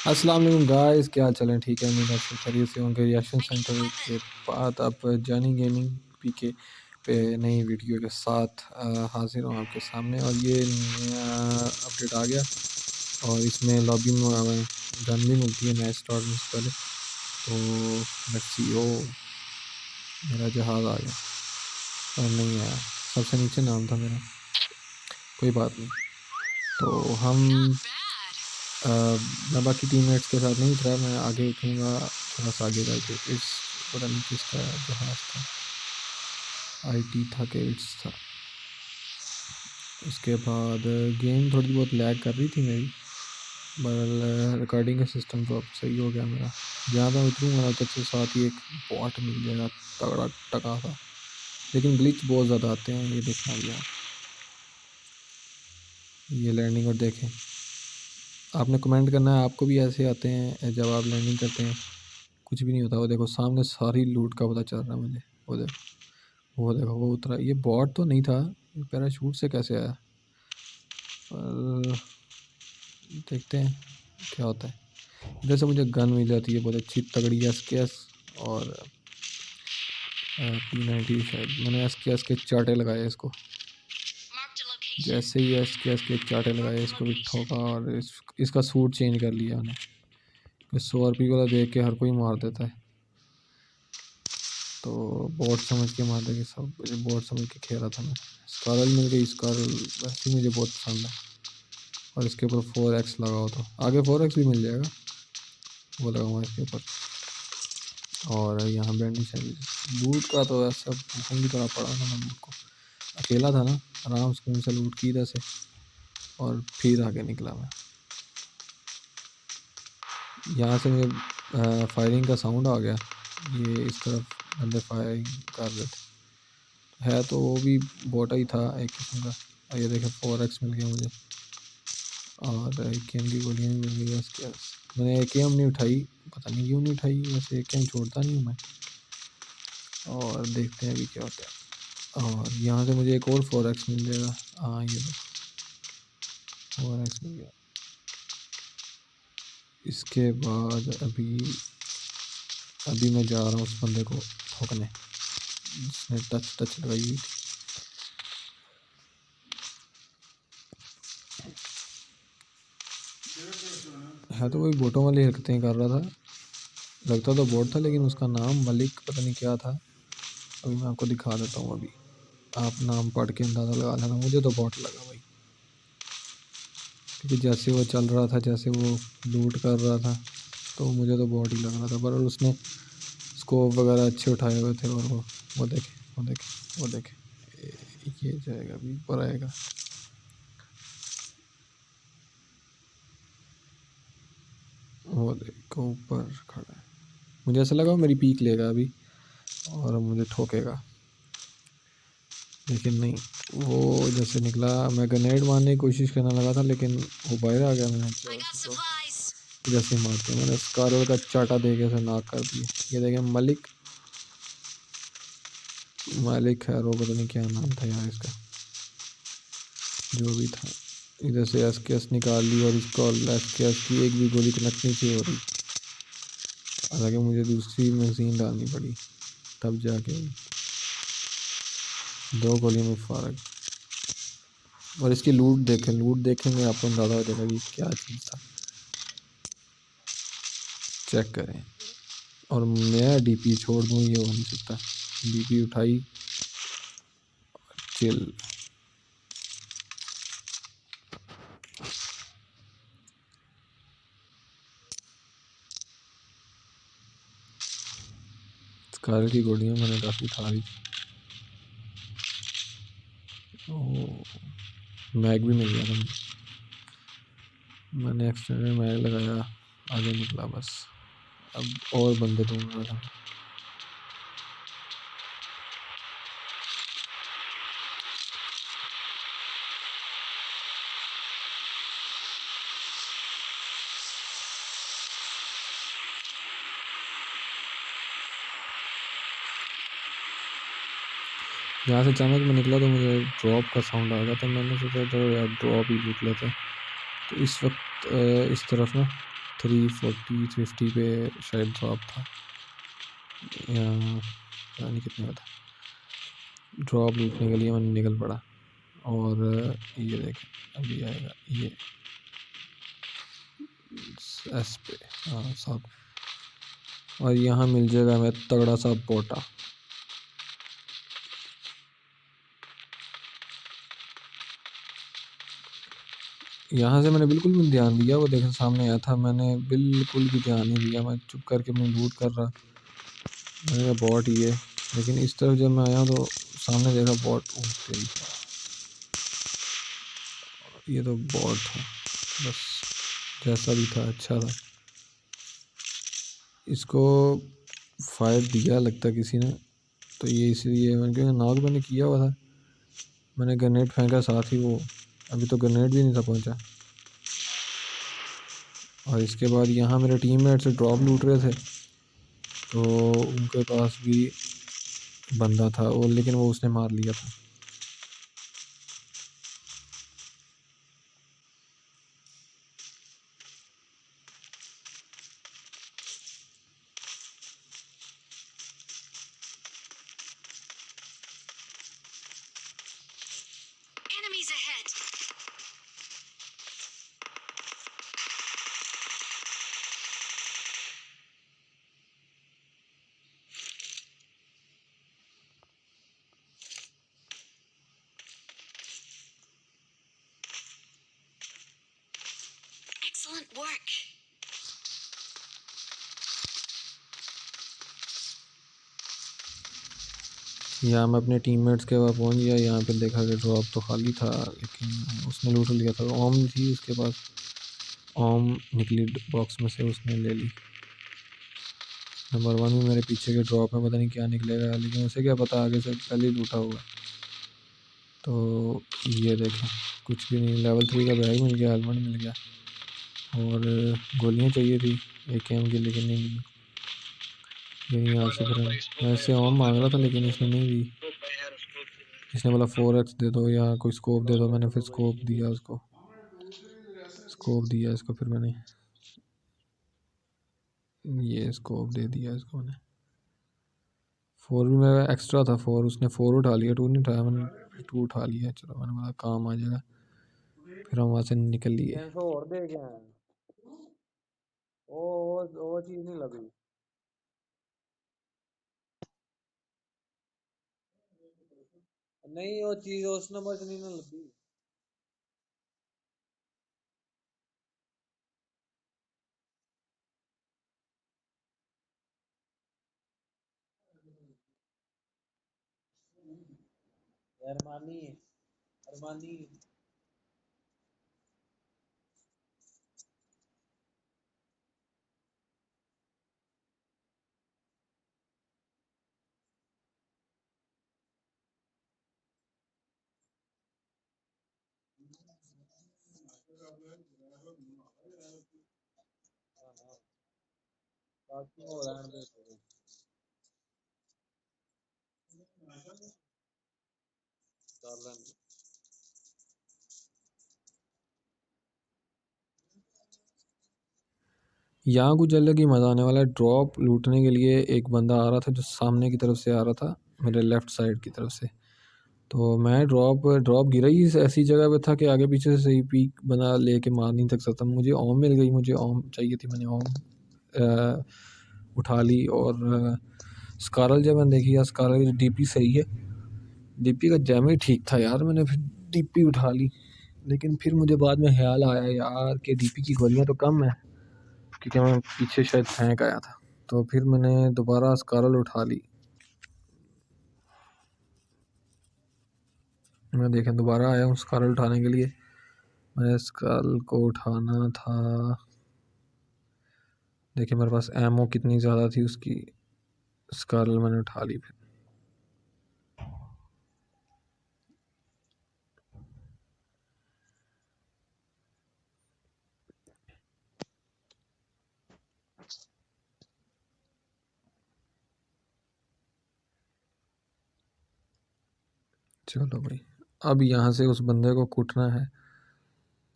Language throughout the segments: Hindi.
अस्सलाम वालेकुम गाइस, क्या हाल चाल है? ठीक है, उम्मीद है आप सब खैरियत से होंगे। रिएक्शन सेंटर के बाद अब जानी गेमिंग पीके पे नई वीडियो के साथ हाजिर हूँ आपके सामने। और ये नया अपडेट आ गया और इसमें लॉबी में गन भी मिलती है मैच स्टार्ट होने से पहले। तो लेट्स सी। ओ मेरा जहाज़ आ गया और नहीं आया, सबसे नीचे नाम था मेरा। कोई बात नहीं। तो मैं बाकी टीममेट्स के साथ नहीं उतरा, मैं आगे उठूँगा थोड़ा सा आगे जाके। इस पता नहीं किसका जहाज़ था, आईटी था कि इट्स था। उसके बाद गेम थोड़ी बहुत लैग कर रही थी मेरी, पर रिकॉर्डिंग का सिस्टम तो अब सही हो गया मेरा। जहाँ मैं उतरूँगा ना तब से साथ ही एक बॉट मिल जाएगा तगड़ा टका था, लेकिन ग्लिच बहुत ज़्यादा आते हैं। ये देखना भी आप, ये लैंडिंग और देखें। आपने कमेंट करना है आपको भी ऐसे आते हैं जब आप लैंडिंग करते हैं? कुछ भी नहीं होता। वो देखो सामने सारी लूट का पता चल रहा है मुझे। वो देखो, वो देखो, वो उतरा। ये बॉट तो नहीं था, पैराशूट से कैसे आया? पर देखते हैं क्या होता है। इधर से मुझे गन मिल जाती है बहुत अच्छी तगड़ी, SKS और P90। शायद मैंने SKS के चाटे लगाए इसको। जैसे ही SKS के चाटे लगाए इसको भी ठोका और इसका सूट चेंज कर लिया मैंने। 100 रुपये वाला देख के हर कोई मार देता है, तो बॉट समझ के मार देंगे सब। बॉट समझ के खेल रहा था मैं। स्कारल मिल गई। स्कारल वैसे ही मुझे बहुत पसंद है, और इसके ऊपर 4x लगाओ तो आगे 4x भी मिल जाएगा, वो लगाऊंगा इसके ऊपर। और यहाँ बैंडी चाहिए लूट का, तो ऐसा भूखों की तरह पड़ा था मैं लूट को। अकेला था ना, आराम सुकून से लूट की इधर से, और फिर आगे निकला मैं। यहाँ से मुझे फायरिंग का साउंड आ गया। ये इस तरफ बंदे फायरिंग कर रहे थे, है तो वो भी बोटा ही था एक किस्म का। और ये देखे 4x मिल गया मुझे, और AKM की गोलियाँ भी मिल गई। उसके मैंने AKM नहीं उठाई, पता नहीं क्यों नहीं उठाई, वैसे AKM छोड़ता नहीं हूँ मैं। और देखते हैं अभी क्या होता है। और यहाँ से मुझे एक और 4x मिल जाएगा। हाँ ये देखो 4x मिल गया। इसके बाद अभी मैं जा रहा हूँ उस बंदे को ठोकने जिसने टच लगाई हुई थी। है तो वही बोटों वाली हरकतें कर रहा था, लगता तो बोट था, लेकिन उसका नाम मलिक पता नहीं क्या था। अभी मैं आपको दिखा देता हूँ। अभी आप नाम पढ़ के अंदाज़ा लगा लेना। मुझे तो बोट लगा भाई, क्योंकि जैसे वो चल रहा था, जैसे वो लूट कर रहा था, तो मुझे तो बोट ही लग रहा था। पर उसने स्कोप वगैरह अच्छे उठाए हुए थे। और वो देखे, वो देखे, वो देखे। ये जाएगा, अभी ऊपर आएगा। वो देखो ऊपर खड़ा है। मुझे ऐसा लगा वो मेरी पीक लेगा अभी और मुझे ठोकेगा, लेकिन नहीं। वो जैसे निकला, मैं ग्रेनेड मारने की कोशिश करने लगा था, लेकिन वो बाहर आ गया। मैंने जैसे मारते मैंने स्कारल का चाटा दे के उसे नाक कर दिया। ये देखें मलिक, मलिक है, वो पता नहीं क्या नाम था यार इसका, जो भी था। इधर से SKS निकाल ली और इसको SKS की एक भी गोली कनेक्ट नहीं थी हो रही। हालांकि मुझे दूसरी मशीन डालनी पड़ी, तब जाके 2 गोलियों में फ़र्क। और इसकी लूट देखें, लूट देखेंगे आपको अंदाज़ा हो जाएगा कि क्या चीज़ था। चेक करें। और मैं DP छोड़ दूँ, ये हो नहीं सकता। DP उठाई, चिल। स्कार की गोलियाँ मैंने काफ़ी उठा ली। मैग भी मिल गया था मुझे, मैंने एक्सटेंडेड मैग लगाया, आगे निकला बस। अब और बंदे ढूंढ रहा था। यहाँ से अचानक में निकला तो मुझे ड्रॉप का साउंड आ गया, तो मैंने सोचा चलो यार ड्रॉप ही लूट लेते हैं। तो इस वक्त इस तरफ ना 340 350 पे शायद ड्रॉप था, या पता नहीं कितने का था। ड्रॉप लूटने के लिए मैंने निकल पड़ा। और ये देखें, अभी आएगा ये एस पे, हाँ सब। और यहाँ मिल जाएगा हमें तगड़ा सा पोटा। यहाँ से मैंने बिल्कुल भी नहीं ध्यान दिया, वो देखें सामने आया था, मैंने बिल्कुल भी ध्यान नहीं दिया, मैं चुप करके अपनी लूट कर रहा। मैंने कहा बॉट ही है, लेकिन इस तरफ जब मैं आया तो सामने देखा बॉट। तेरी, ये तो बॉट था बस, जैसा भी था अच्छा था। इसको फायर दिया लगता किसी ने, तो ये इसलिए मैंने कहा नॉक मैंने किया हुआ था, मैंने ग्रेनेड फेंका साथ ही, वो अभी तो ग्रेनेड भी नहीं था पहुंचा। और इसके बाद यहाँ मेरे टीममेट से ड्रॉप लूट रहे थे, तो उनके पास भी बंदा था वो, लेकिन वो उसने मार लिया था। Enemies ahead. Excellent work. यहाँ मैं अपने टीममेट्स के पास पहुँच गया, यहाँ पे देखा कि ड्रॉप तो खाली था, लेकिन उसने लूट लिया था। ओम थी उसके पास, ओम निकली बॉक्स में से, उसने ले ली। नंबर 1 भी मेरे पीछे के ड्रॉप में, पता नहीं क्या निकलेगा, लेकिन उसे क्या पता, आगे से पहले ही लूटा होगा। तो ये देखें, कुछ भी नहीं, लेवल 3 का बैग मिल गया, हेलमेट मिल गया, और गोलियाँ चाहिए थी AKM की, लेकिन नहीं मिली। लेकिन यहाँ से फिर मैं इससे ओम मांग रहा था, लेकिन इसने नहीं दी। इसने बोला 4x दे दो या कोई स्कोप दे दो, मैंने फिर स्कोप दिया उसको, फिर मैंने ये स्कोप दे दिया इसको मैंने। 4 भी मेरा एक्स्ट्रा था, 4 उसने 4 उठा लिया, 2 नहीं उठाया, मैंने 2 उठा लिया। चलो मैंने बोला काम आ जाएगा, फिर हम वहाँ से निकल लिए। 300 और दे गए हैं। वो चीज नहीं लगी। नहीं वो चीज उस नंबर से नहीं ना लगी। अरमानी अरमानी बाकी हो रहा है। यहाँ कुछ अलग ही मज़ा आने वाला है। ड्रॉप लूटने के लिए एक बंदा आ रहा था, जो सामने की तरफ से आ रहा था, मेरे लेफ़्ट साइड की तरफ से। तो मैं ड्रॉप गिरा ही ऐसी जगह पे था कि आगे पीछे से सही पीक बना लेके मार नहीं तक सकता। मुझे ओम मिल गई, मुझे ओम चाहिए थी, मैंने ओम उठा ली। और स्कारल जब मैंने देखी, यार स्कारल की डीपी सही है, डीपी का डैमेज ठीक था यार, मैंने फिर डीपी उठा ली। लेकिन फिर मुझे बाद में ख्याल आया यार कि डीपी की गोलियां तो कम है, क्योंकि मैं पीछे शायद फेंक आया था। तो फिर मैंने दोबारा स्कारल उठा ली। मैं देखें दोबारा आया हूँ स्कारल उठाने के लिए, मैंने स्कारल को उठाना था। देखिए मेरे पास एमओ कितनी ज़्यादा थी उसकी, स्कारल मैंने उठा ली। फिर चलो भाई, अब यहाँ से उस बंदे को कूटना है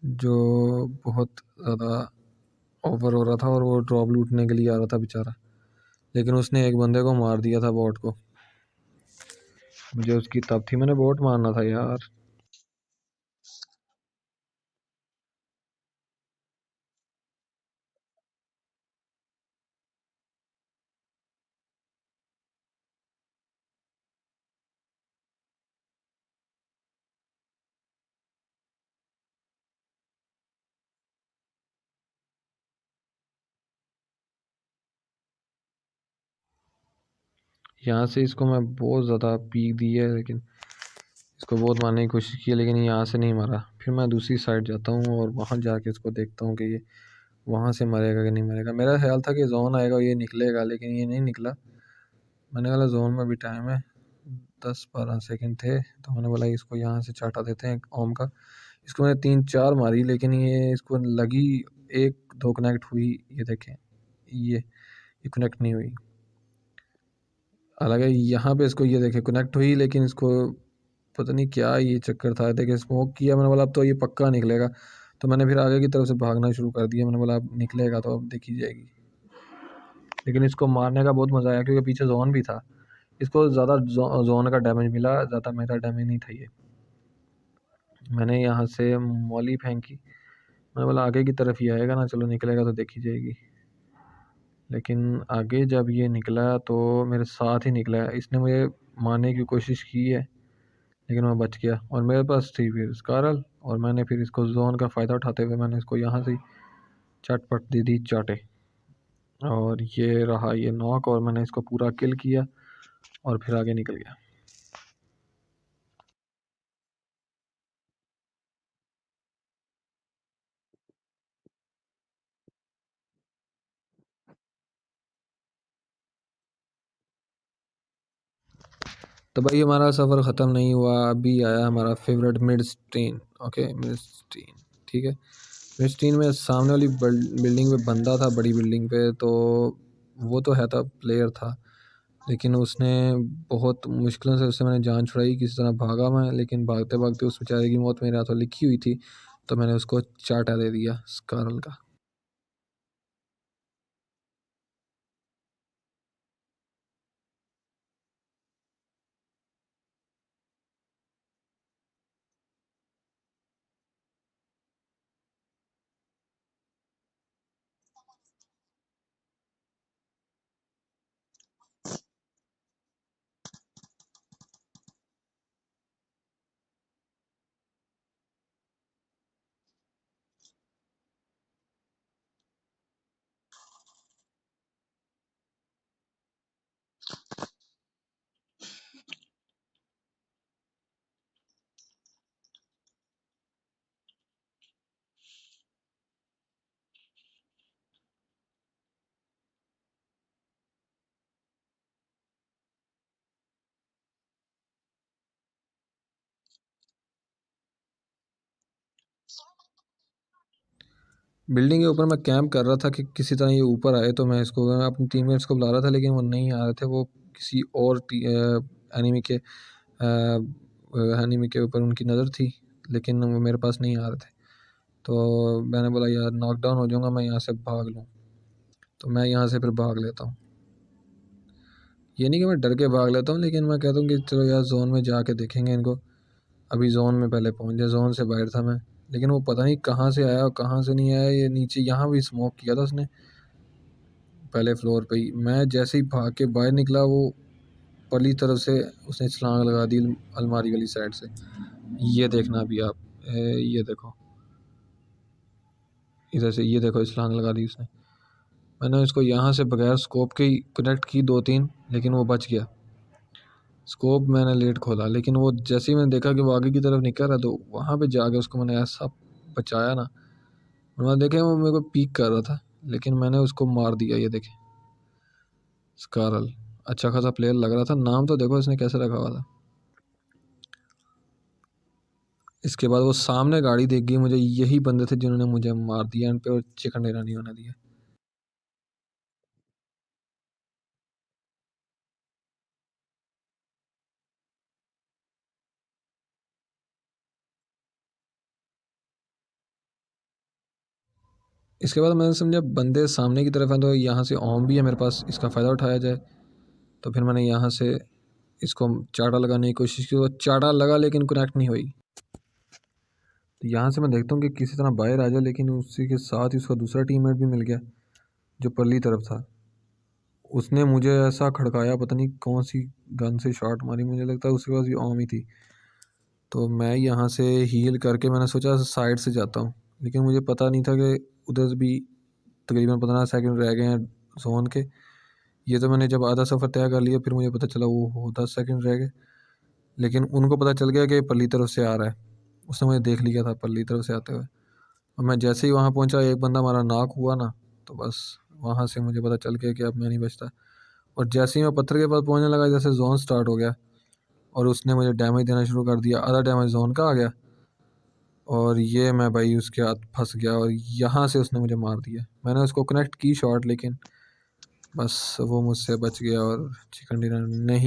जो बहुत ज़्यादा ओवर हो रहा था और वो ड्रॉप लूटने के लिए आ रहा था बेचारा, लेकिन उसने एक बंदे को मार दिया था, बॉट को। मुझे उसकी तब थी, मैंने बॉट मारना था यार। यहाँ से इसको मैं बहुत ज़्यादा पीक दी है, लेकिन इसको बहुत मारने की कोशिश की है, लेकिन यहाँ से नहीं मारा। फिर मैं दूसरी साइड जाता हूँ और वहाँ जाके इसको देखता हूँ कि ये वहाँ से मरेगा कि नहीं मरेगा। मेरा ख्याल था कि जोन आएगा और ये निकलेगा, लेकिन ये नहीं निकला। मैंने बोला जोन में भी टाइम है, 10-12 सेकंड थे, तो मैंने बोला इसको यहाँ से चाटा देते हैं ओम का। इसको मैंने 3-4 मारी, लेकिन ये इसको लगी 1-2 कनेक्ट हुई। ये देखें, ये कनेक्ट नहीं हुई। हालांकि यहाँ पे इसको ये देखे कनेक्ट हुई, लेकिन इसको पता नहीं क्या ये चक्कर था। देखे स्मोक किया, मैंने बोला अब तो ये पक्का निकलेगा, तो मैंने फिर आगे की तरफ से भागना शुरू कर दिया। मैंने बोला अब निकलेगा तो अब देखी जाएगी। लेकिन इसको मारने का बहुत मज़ा आया, क्योंकि पीछे जोन भी था। इसको ज़्यादा जोन का डैमेज मिला, ज़्यादा मेरा डैमेज नहीं था। ये मैंने यहाँ से मॉली फेंकी, मैंने बोला आगे की तरफ ही आएगा ना, चलो निकलेगा तो देखी जाएगी। लेकिन आगे जब ये निकला तो मेरे साथ ही निकला है। इसने मुझे मारने की कोशिश की है, लेकिन मैं बच गया और मेरे पास थी फिर स्कारल, और मैंने फिर इसको जोन का फ़ायदा उठाते हुए मैंने इसको यहाँ से चटपट दे दी चाटे, और ये रहा ये नॉक, और मैंने इसको पूरा किल किया और फिर आगे निकल गया। तो भाई हमारा सफ़र ख़त्म नहीं हुआ, अभी आया हमारा favourite mid stein. Okay, mid stein, ठीक है। मिड स्टीन में सामने वाली बिल्डिंग पे बंदा था, बड़ी बिल्डिंग पे। तो वो तो है था, प्लेयर था, लेकिन उसने बहुत मुश्किलों से उससे मैंने जान छुड़ाई, किसी तरह भागा मैं, लेकिन भागते भागते उस बेचारे की मौत मेरे हाथों लिखी हुई थी, तो मैंने उसको चाटा दे दिया स्कारल का। बिल्डिंग के ऊपर मैं कैंप कर रहा था कि किसी तरह ये ऊपर आए, तो मैं इसको अपने टीममेट्स को बुला रहा था, लेकिन वो नहीं आ रहे थे। वो किसी और एनिमी के एनिमी के ऊपर उनकी नज़र थी, लेकिन वो मेरे पास नहीं आ रहे थे। तो मैंने बोला यार नॉकडाउन हो जाऊंगा, मैं यहाँ से भाग लूँ, तो मैं यहाँ से फिर भाग लेता हूँ। ये नहीं कि मैं डर के भाग लेता हूँ, लेकिन मैं कहता हूँ कि चलो यार जोन में जाके देखेंगे इनको। अभी जोन में पहले पहुँच जाए, जोन से बाहर था मैं, लेकिन वो पता नहीं कहाँ से आया और कहाँ से नहीं आया। ये नीचे यहाँ भी स्मोक किया था उसने, पहले फ्लोर पे ही। मैं जैसे ही भाग के बाहर निकला, वो पली तरफ से उसने छलांग लगा दी अलमारी वाली साइड से। ये देखना अभी आप, ये देखो इधर से, ये देखो छलांग लगा दी उसने। मैंने इसको यहाँ से बगैर स्कोप के ही कनेक्ट की 2-3, लेकिन वो बच गया। स्कोप मैंने लेट खोला, लेकिन वो जैसे ही मैंने देखा कि वो आगे की तरफ निकल रहा, तो वहाँ पे जाके उसको मैंने ऐसा बचाया ना। मैं देखे वो मेरे को पीक कर रहा था, लेकिन मैंने उसको मार दिया। ये देखे स्कारल, अच्छा खासा प्लेयर लग रहा था। नाम तो देखो इसने कैसे रखा हुआ था। इसके बाद वो सामने गाड़ी देख गई मुझे, यही बंदे थे जिन्होंने मुझे मार दिया एंड पे, और चिकन डिनर नहीं होने दिया। इसके बाद मैंने समझा बंदे सामने की तरफ हैं तो यहाँ से ओम भी है मेरे पास, इसका फ़ायदा उठाया जाए। तो फिर मैंने यहाँ से इसको चाटा लगाने की कोशिश की, वो चाटा लगा लेकिन कनेक्ट नहीं हुई। तो यहाँ से मैं देखता हूँ कि किसी तरह बाहर आ जाए, लेकिन उसी के साथ ही उसका दूसरा टीममेट भी मिल गया जो परली तरफ था। उसने मुझे ऐसा खड़काया, पता नहीं कौन सी गन से शॉट मारी, मुझे लगता है उसके पास भी ओम ही थी। तो मैं यहाँ से हील करके मैंने सोचा साइड से जाता हूँ, लेकिन मुझे पता नहीं था कि उधर भी तकरीबन 15 सेकंड रह गए हैं जोन के। ये तो मैंने जब आधा सफ़र तय कर लिया फिर मुझे पता चला वो 10 सेकंड रह गए। लेकिन उनको पता चल गया कि परली तरफ से आ रहा है, उसने मुझे देख लिया था परली तरफ से आते हुए। और मैं जैसे ही वहाँ पहुँचा एक बंदा हमारा नॉक हुआ ना, तो बस वहाँ से मुझे पता चल गया कि अब मैं नहीं बचता। और जैसे ही मैं पत्थर के पास पहुँचने लगा, जैसे जोन स्टार्ट हो गया और उसने मुझे डैमेज देना शुरू कर दिया। आधा डैमेज जोन का आ गया और ये मैं भाई उसके हाथ फंस गया और यहाँ से उसने मुझे मार दिया। मैंने उसको कनेक्ट की शॉट, लेकिन बस वो मुझसे बच गया और चिकन डिनर नहीं